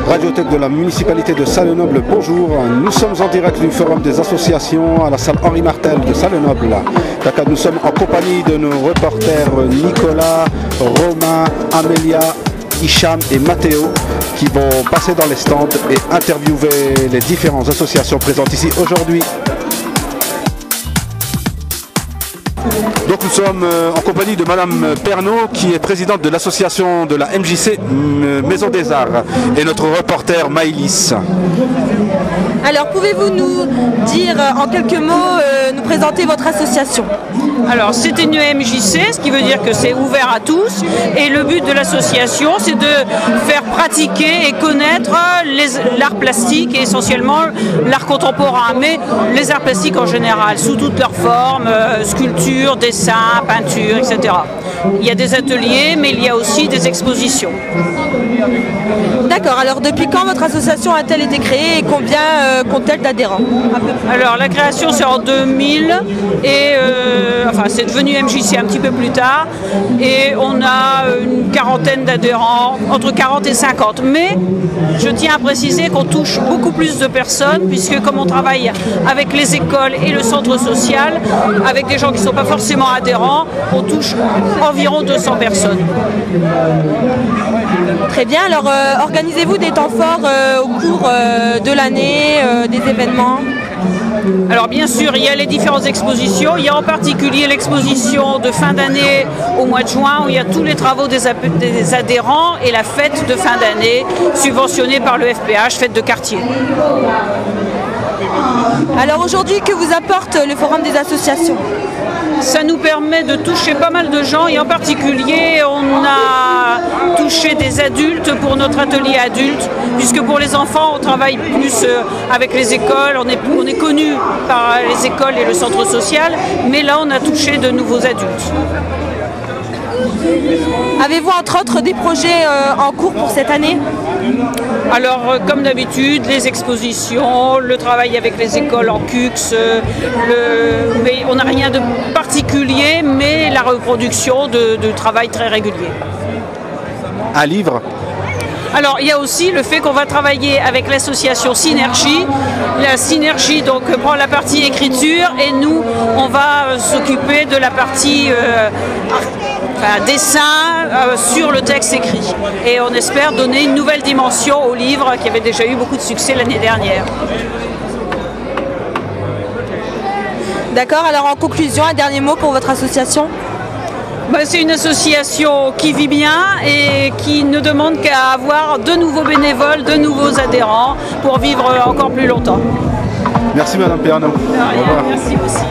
Radiothèque de la municipalité de Salenoble, bonjour. Nous sommes en direct du forum des associations à la salle Henri Martel de Salenoble. Nous sommes en compagnie de nos reporters Nicolas, Romain, Amélia, Hicham et Mathéo qui vont passer dans les stands et interviewer les différentes associations présentes ici aujourd'hui. Donc nous sommes en compagnie de Madame Pernaud qui est présidente de l'association de la MJC Maison des Arts et notre reporter Maëlys. Alors pouvez-vous nous dire en quelques mots, nous présenter votre association? Alors c'est une MJC, ce qui veut dire que c'est ouvert à tous et le but de l'association c'est de faire pratiquer et connaître l'art plastique et essentiellement l'art contemporain, mais les arts plastiques en général, sous toutes leurs formes, sculpture, dessin, peinture, etc. Il y a des ateliers mais il y a aussi des expositions. D'accord, alors depuis quand votre association a-t-elle été créée et combien compte-t-elle d'adhérents? Alors la création c'est en 2000 et c'est devenu MJC un petit peu plus tard et on a une quarantaine d'adhérents, entre 40 et 50. Mais je tiens à préciser qu'on touche beaucoup plus de personnes puisque comme on travaille avec les écoles et le centre social, avec des gens qui ne sont pas forcément adhérents, on touche environ 200 personnes. Très bien, alors organisez-vous des temps forts au cours de l'année, des événements? Alors bien sûr, il y a les différentes expositions. Il y a en particulier l'exposition de fin d'année au mois de juin où il y a tous les travaux des adhérents et la fête de fin d'année subventionnée par le FPH, fête de quartier. Alors aujourd'hui, que vous apporte le Forum des associations? Ça nous permet de toucher pas mal de gens et en particulier on a touché des adultes pour notre atelier adulte puisque pour les enfants on travaille plus avec les écoles, on est connu par les écoles et le centre social, mais là on a touché de nouveaux adultes. Avez-vous entre autres des projets en cours pour cette année? Alors comme d'habitude, les expositions, le travail avec les écoles en CUX, mais on n'a rien de particulier, mais la reproduction de travail très régulier. Un livre? Alors il y a aussi le fait qu'on va travailler avec l'association Synergie. La Synergie donc prend la partie écriture et nous on va s'occuper de la partie dessin sur le texte écrit. Et on espère donner une nouvelle dimension au livre qui avait déjà eu beaucoup de succès l'année dernière. D'accord, alors en conclusion, un dernier mot pour votre association? C'est une association qui vit bien et qui ne demande qu'à avoir de nouveaux bénévoles, de nouveaux adhérents pour vivre encore plus longtemps. Merci Madame Pernaud. Merci aussi.